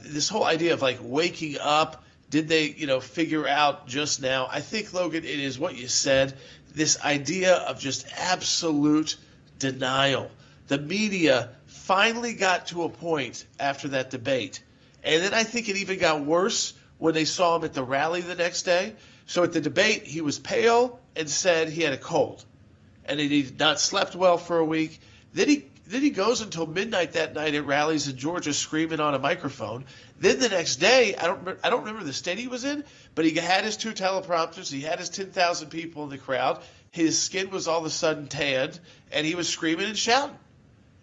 this whole idea of like waking up. Did they, figure out just now? I think, Logan, it is what you said, this idea of just absolute denial. The media finally got to a point after that debate. And then I think it even got worse when they saw him at the rally the next day. So at the debate, he was pale and said he had a cold and he had not slept well for a week. Then he goes until midnight that night at rallies in Georgia screaming on a microphone. Then the next day, I don't remember the state he was in, but he had his 2 teleprompters. He had his 10,000 people in the crowd. His skin was all of a sudden tanned, and he was screaming and shouting.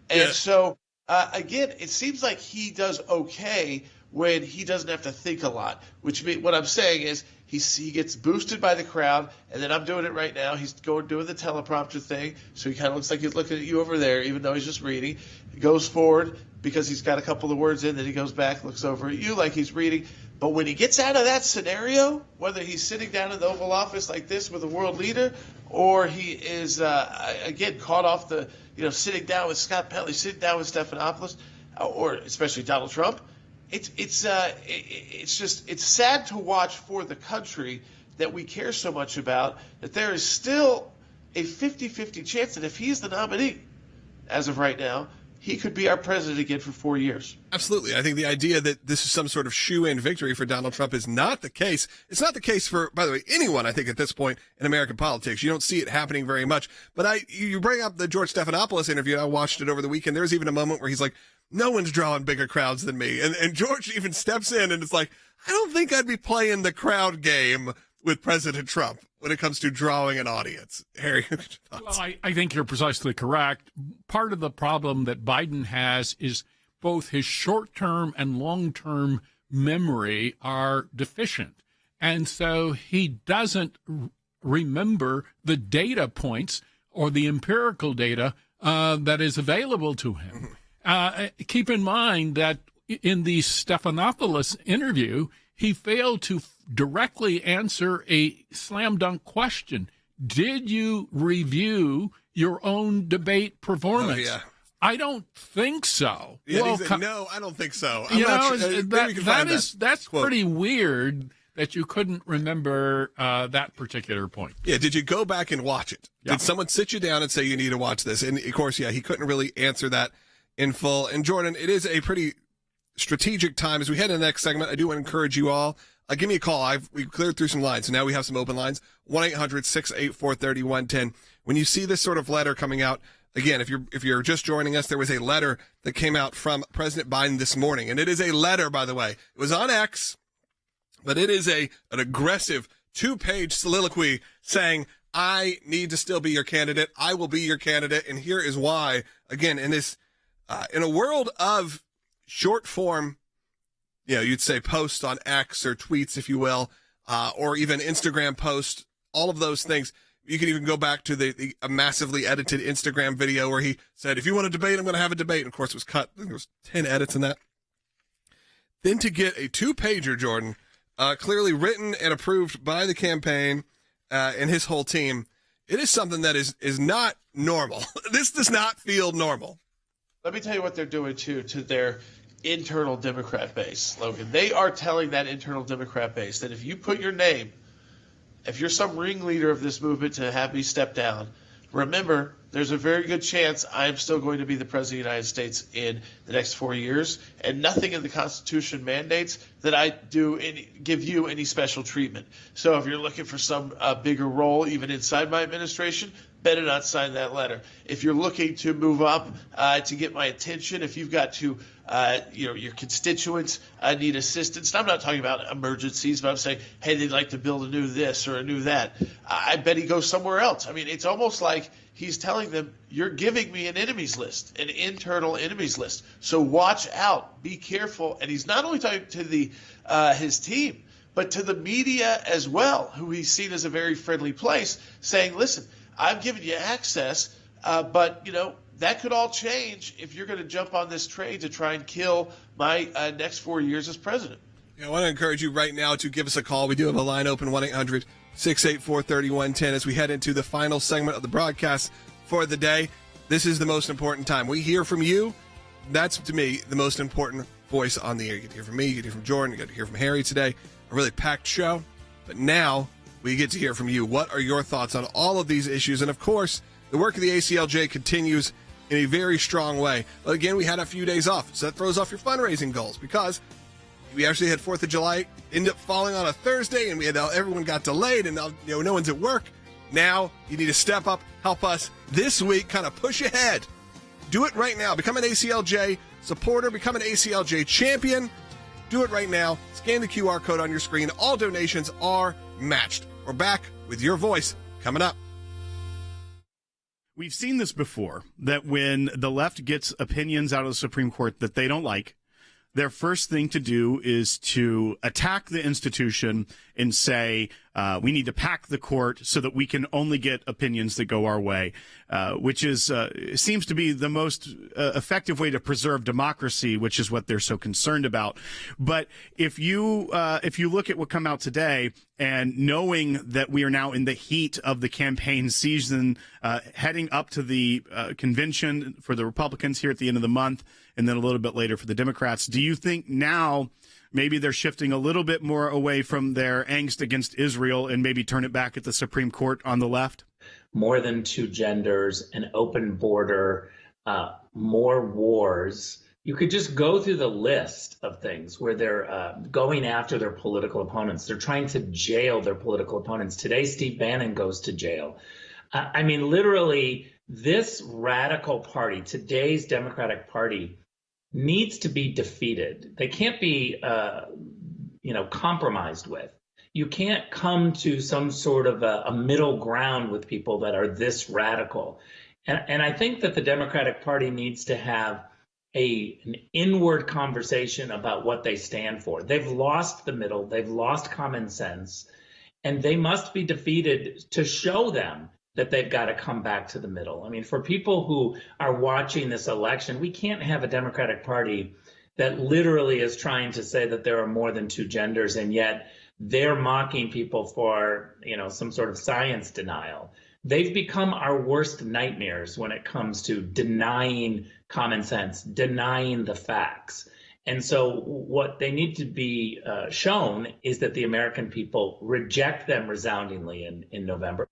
And so, again, it seems like he does okay when he doesn't have to think a lot, which means what I'm saying is he gets boosted by the crowd, and then I'm doing it right now. He's doing the teleprompter thing, so he kind of looks like he's looking at you over there, even though he's just reading. He goes forward because he's got a couple of words in, then he goes back, looks over at you like he's reading. But when he gets out of that scenario, whether he's sitting down in the Oval Office like this with a world leader, or he is, again, caught off the, sitting down with Scott Pelley, sitting down with Stephanopoulos, or especially Donald Trump, it's sad to watch for the country that we care so much about, that there is still a 50-50 chance that if he's the nominee, as of right now, he could be our president again for 4 years. Absolutely. I think the idea that this is some sort of shoe-in victory for Donald Trump is not the case. It's not the case for, by the way, anyone, I think, at this point in American politics. You don't see it happening very much. But you bring up the George Stephanopoulos interview. I watched it over the weekend. There was even a moment where he's like, no one's drawing bigger crowds than me. And George even steps in and it's like, I don't think I'd be playing the crowd game with President Trump when it comes to drawing an audience. Harry, well, I think you're precisely correct. Part of the problem that Biden has is both his short-term and long-term memory are deficient. And so he doesn't remember the data points or the empirical data that is available to him. Keep in mind that in the Stephanopoulos interview, he failed to directly answer a slam dunk question. Did you review your own debate performance? Oh, yeah. I don't think so. Yeah, Well, no, I don't think so. That's pretty weird that you couldn't remember that particular point. Yeah, did you go back and watch it? Yeah. Did someone sit you down and say you need to watch this? And of course, yeah, he couldn't really answer that in full. And Jordan, it is a pretty strategic time as we head to the next segment. I do want to encourage you all. Give me a call. We cleared through some lines, so now we have some open lines. 1-800-684-3110. When you see this sort of letter coming out, again, if you're just joining us, there was a letter that came out from President Biden this morning, and it is a letter, by the way. It was on X, but it is an aggressive 2-page soliloquy saying, I need to still be your candidate. I will be your candidate, and here is why. Again, in this, in a world of short form, you'd say posts on X or tweets, if you will, or even Instagram posts, all of those things. You can even go back to a massively edited Instagram video where he said, if you want to debate, I'm going to have a debate. And of course, it was cut. I think there was 10 edits in that. Then to get a 2-pager, Jordan, clearly written and approved by the campaign and his whole team, it is something that is not normal. This does not feel normal. Let me tell you what they're doing, too, to their internal Democrat base, Logan. They are telling that internal Democrat base that if you put your name, if you're some ringleader of this movement to have me step down, remember, there's a very good chance I'm still going to be the President of the United States in the next 4 years, and nothing in the Constitution mandates that I give you any special treatment. So if you're looking for some bigger role, even inside my administration, better not sign that letter. If you're looking to move up to get my attention, if you've got to, your constituents need assistance. And I'm not talking about emergencies, but I'm saying, hey, they'd like to build a new this or a new that. I bet he goes somewhere else. I mean, it's almost like he's telling them, you're giving me an enemies list, an internal enemies list. So watch out, be careful. And he's not only talking to his team, but to the media as well, who he's seen as a very friendly place, saying, listen, I've given you access, but, that could all change if you're going to jump on this train to try and kill my next 4 years as president. Yeah, I want to encourage you right now to give us a call. We do have a line open, 1-800-684-3110, as we head into the final segment of the broadcast for the day. This is the most important time. We hear from you. That's, to me, the most important voice on the air. You get to hear from me. You get to hear from Jordan. You get to hear from Harry today. A really packed show. But now we get to hear from you. What are your thoughts on all of these issues? And, of course, the work of the ACLJ continues in a very strong way. But again, we had a few days off, so that throws off your fundraising goals because we actually had 4th of July end up falling on a Thursday, and we had everyone got delayed, and now no one's at work. Now you need to step up, help us this week, kind of push ahead. Do it right now. Become an ACLJ supporter. Become an ACLJ champion. Do it right now. Scan the QR code on your screen. All donations are matched. We're back with your voice coming up. We've seen this before, that when the left gets opinions out of the Supreme Court that they don't like, their first thing to do is to attack the institution and say, we need to pack the court so that we can only get opinions that go our way, which is seems to be the most effective way to preserve democracy, which is what they're so concerned about. But if you look at what come out today, and knowing that we are now in the heat of the campaign season, heading up to the convention for the Republicans here at the end of the month, and then a little bit later for the Democrats, do you think now maybe they're shifting a little bit more away from their angst against Israel and maybe turn it back at the Supreme Court on the left? More than two genders, an open border, more wars. You could just go through the list of things where they're going after their political opponents. They're trying to jail their political opponents. Today, Steve Bannon goes to jail. I mean, literally, this radical party, today's Democratic Party, needs to be defeated. They can't be, compromised with. You can't come to some sort of a middle ground with people that are this radical. And I think that the Democratic Party needs to have an inward conversation about what they stand for. They've lost the middle. They've lost common sense. And they must be defeated to show them that they've got to come back to the middle. I mean, for people who are watching this election, we can't have a Democratic Party that literally is trying to say that there are more than two genders, and yet they're mocking people for, some sort of science denial. They've become our worst nightmares when it comes to denying common sense, denying the facts. And so what they need to be shown is that the American people reject them resoundingly in November.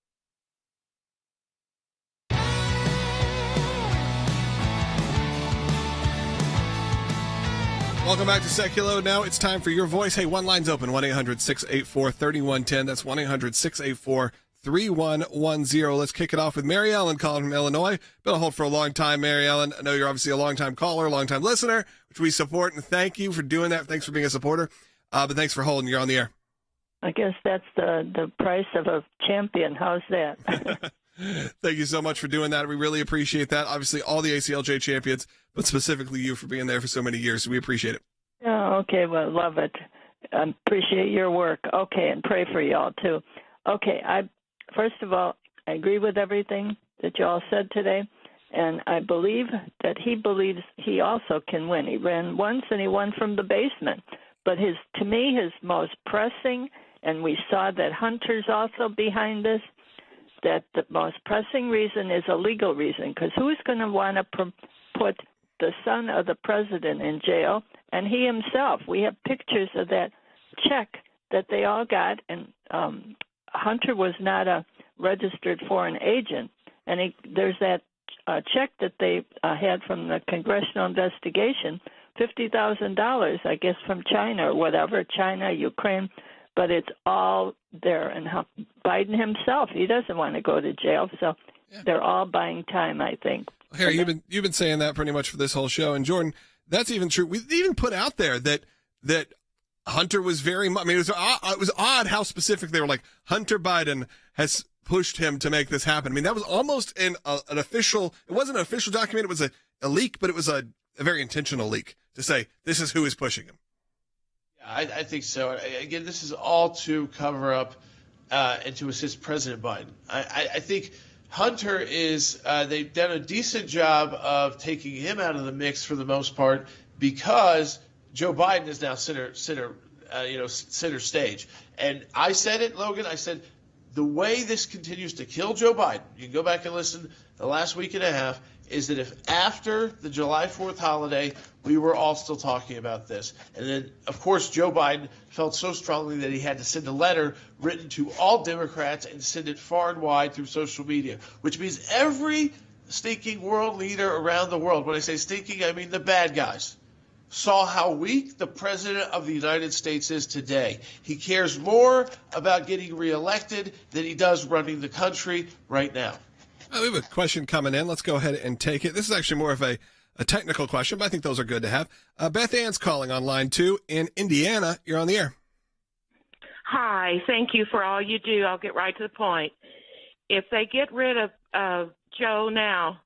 Welcome back to Sekulow. Now it's time for your voice. Hey, one line's open, 1-800-684-3110. That's 1-800-684-3110. Let's kick it off with Mary Ellen calling from Illinois. Been on hold for a long time, Mary Ellen. I know you're obviously a long-time caller, long-time listener, which we support, and thank you for doing that. Thanks for being a supporter. But thanks for holding. You're on the air. I guess that's the price of a champion. How's that? Thank you so much for doing that. We really appreciate that. Obviously, all the ACLJ champions, but specifically you for being there for so many years. So we appreciate it. Oh, okay. Well, love it. I appreciate your work. Okay, and pray for y'all, too. Okay, first of all, I agree with everything that y'all said today, and I believe that he believes he also can win. He ran once, and he won from the basement. But to me, his most pressing, and we saw that Hunter's also behind this, that the most pressing reason is a legal reason, because who's going to want to put the son of the president in jail, and he himself? We have pictures of that check that they all got, and Hunter was not a registered foreign agent, and there's that check that they had from the congressional investigation, $50,000, I guess, from China or whatever, China, Ukraine, but it's all there. And Biden himself, he doesn't want to go to jail, so they're all buying time, I think. Harry, you've been saying that pretty much for this whole show, and Jordan, that's even true. We even put out there that Hunter was very much. I mean, it was odd how specific they were. Like, Hunter Biden has pushed him to make this happen. I mean, that was almost an official. It wasn't an official document. It was a leak, but it was a very intentional leak to say this is who is pushing him. I think so. Again, this is all to cover up and to assist President Biden. I think Hunter they've done a decent job of taking him out of the mix for the most part, because Joe Biden is now center stage. And I said it, Logan, I said, the way this continues to kill Joe Biden, you can go back and listen the last week and a half, is that if after the July 4th holiday, we were all still talking about this. And then, of course, Joe Biden felt so strongly that he had to send a letter written to all Democrats and send it far and wide through social media, which means every stinking world leader around the world, when I say stinking, I mean the bad guys, saw how weak the president of the United States is today. He cares more about getting reelected than he does running the country right now. We have a question coming in. Let's go ahead and take it. This is actually more of a technical question, but I think those are good to have. Beth Ann's calling on line 2 in Indiana. You're on the air. Hi. Thank you for all you do. I'll get right to the point. If they get rid of Joe now,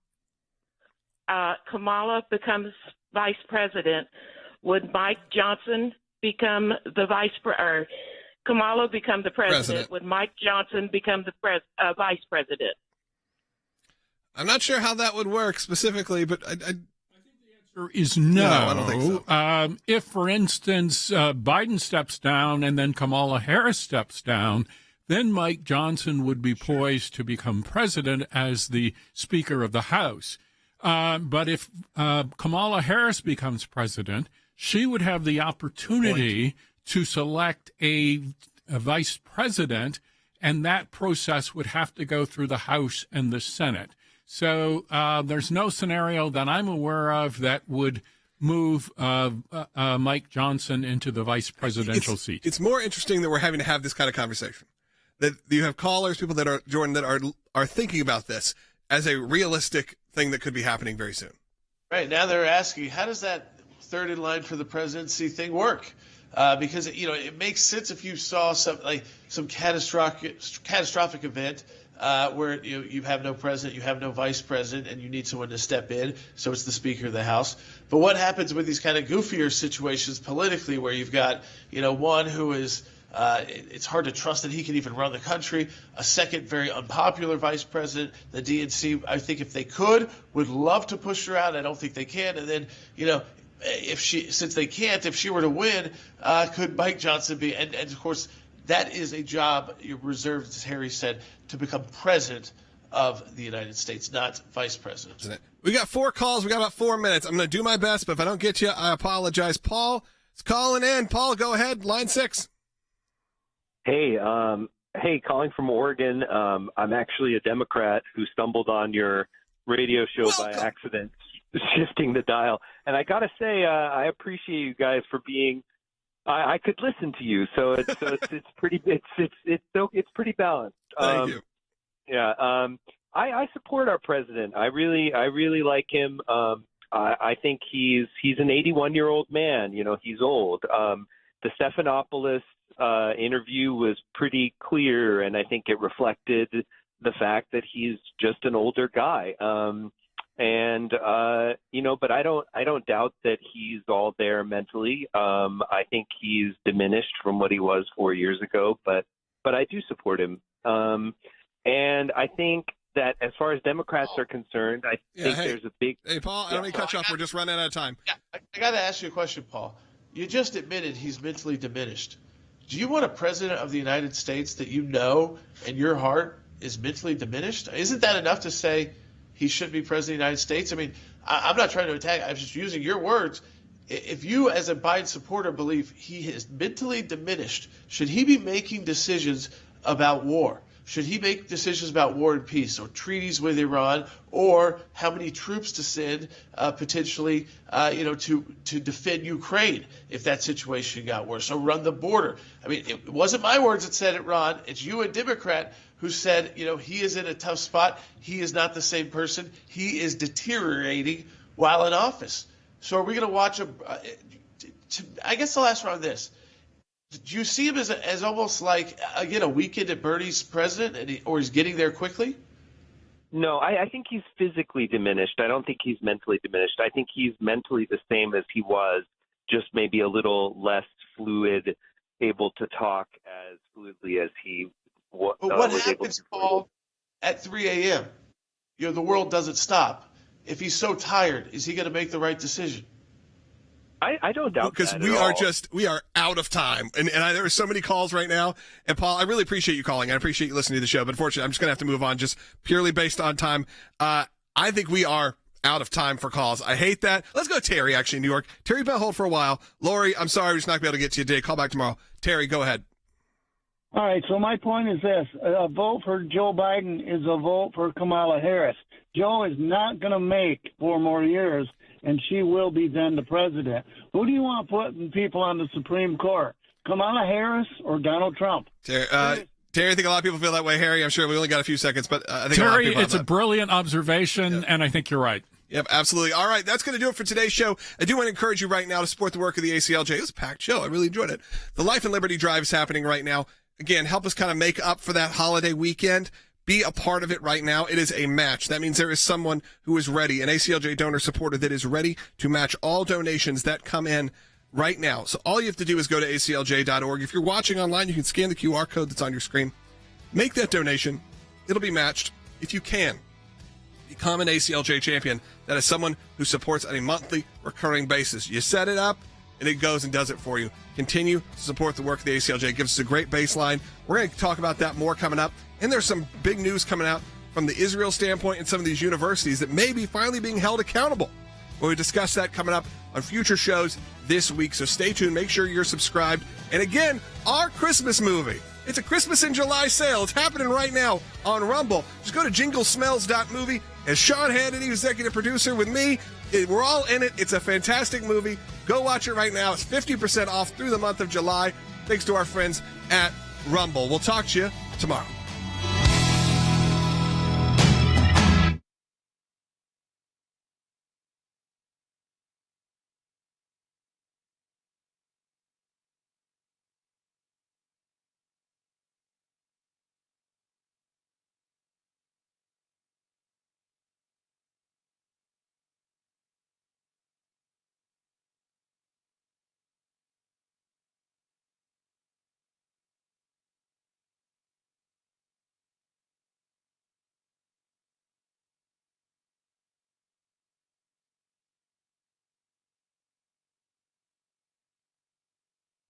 Kamala becomes vice president. Would Mike Johnson become the or Kamala become the president? Would Mike Johnson become the vice president? I'm not sure how that would work specifically, but I think the answer is no. I don't think so. If, for instance, Biden steps down and then Kamala Harris steps down, then Mike Johnson would be poised to become president as the Speaker of the House. But if Kamala Harris becomes president, she would have the opportunity to select a vice president, and that process would have to go through the House and the Senate. So there's no scenario that I'm aware of that would move Mike Johnson into the vice presidential seat. It's more interesting that we're having to have this kind of conversation. That you have callers, people that are, Jordan, that are thinking about this as a realistic thing that could be happening very soon. Right. Now they're asking, how does that third in line for the presidency thing work? Because, it makes sense if you saw some catastrophic event where you have no president, you have no vice president, and you need someone to step in, so it's the Speaker of the House. But what happens with these kind of goofier situations politically where you've got, one who is It's hard to trust that he can even run the country. A second very unpopular vice president. The DNC, I think if they could, would love to push her out. I don't think they can. And then, since they can't, if she were to win, could Mike Johnson be? And of course, that is a job you're reserved, as Harry said, to become president of the United States, not vice president. We got 4 calls. We got about 4 minutes. I'm going to do my best, but if I don't get you, I apologize. Paul is calling in. Paul, go ahead. Line 6. Hey, calling from Oregon. I'm actually a Democrat who stumbled on your radio show by accident, shifting the dial. And I got to say, I appreciate you guys for being. I could listen to you, so it's pretty it's pretty balanced. Thank you. Yeah, I support our president. I really like him. I think he's an 81-year-old man. He's old. The Stephanopoulos interview was pretty clear, and I think it reflected the fact that he's just an older guy. But I don't doubt that he's all there mentally. I think he's diminished from what he was 4 years ago, but I do support him. And I think that as far as Democrats are concerned, I think there's a big... Hey, Paul, I don't mean to cut you off. We're just running out of time. Yeah, I got to ask you a question, Paul. You just admitted he's mentally diminished. Do you want a president of the United States that you know in your heart is mentally diminished? Isn't that enough to say he should be president of the United States? I mean, I'm not trying to attack. I'm just using your words. If you, as a Biden supporter, believe he is mentally diminished, should he be making decisions about war? Should he make decisions about war and peace, or treaties with Iran, or how many troops to send potentially, to defend Ukraine if that situation got worse, or run the border? I mean, it wasn't my words that said it, Ron. It's you, a Democrat, who said, he is in a tough spot. He is not the same person. He is deteriorating while in office. So are we going to watch him? I guess I'll ask Ron this. Do you see him as almost like, again, a weekend at Bernie's president, or he's getting there quickly? No, I think he's physically diminished. I don't think he's mentally diminished. I think he's mentally the same as he was, just maybe a little less fluid, able to talk as fluidly as he was. But what happens, Paul, at 3 a.m.? The world doesn't stop. If he's so tired, is he going to make the right decision? I don't doubt because we are out of time, and there are so many calls right now. And Paul, I really appreciate you calling. I appreciate you listening to the show, but unfortunately, I'm just gonna have to move on, just purely based on time. I think we are out of time for calls. I hate that. Let's go to Terry, actually, in New York. Terry, been on hold for a while. Lori, I'm sorry, we're just not gonna be able to get to you today. Call back tomorrow. Terry, go ahead. All right. So my point is this: a vote for Joe Biden is a vote for Kamala Harris. Joe is not going to make 4 more years, and she will be then the president. Who do you want putting people on the Supreme Court? Kamala Harris or Donald Trump? Terry, I think a lot of people feel that way, Harry. I'm sure we only got a few seconds, but I think Terry, a lot of people it's a brilliant observation, and I think you're right. Yep, absolutely. All right, that's going to do it for today's show. I do want to encourage you right now to support the work of the ACLJ. It was a packed show. I really enjoyed it. The Life and Liberty Drive is happening right now. Again, help us kind of make up for that holiday weekend. Be a part of it right now. It is a match. That means there is someone who is ready, an ACLJ donor supporter that is ready to match all donations that come in right now. So all you have to do is go to aclj.org. If you're watching online, you can scan the QR code that's on your screen. Make that donation. It'll be matched. If you can, become an ACLJ champion. That is someone who supports on a monthly recurring basis. You set it up, and it goes and does it for you. Continue to support the work of the ACLJ. It gives us a great baseline. We're going to talk about that more coming up. And there's some big news coming out from the Israel standpoint and some of these universities that may be finally being held accountable. We'll discuss that coming up on future shows this week. So stay tuned. Make sure you're subscribed. And again, our Christmas movie. It's a Christmas in July sale. It's happening right now on Rumble. Just go to jinglesmells.movie. As Sean Hannity, executive producer, with me, we're all in it. It's a fantastic movie. Go watch it right now. It's 50% off through the month of July. Thanks to our friends at Rumble. We'll talk to you tomorrow.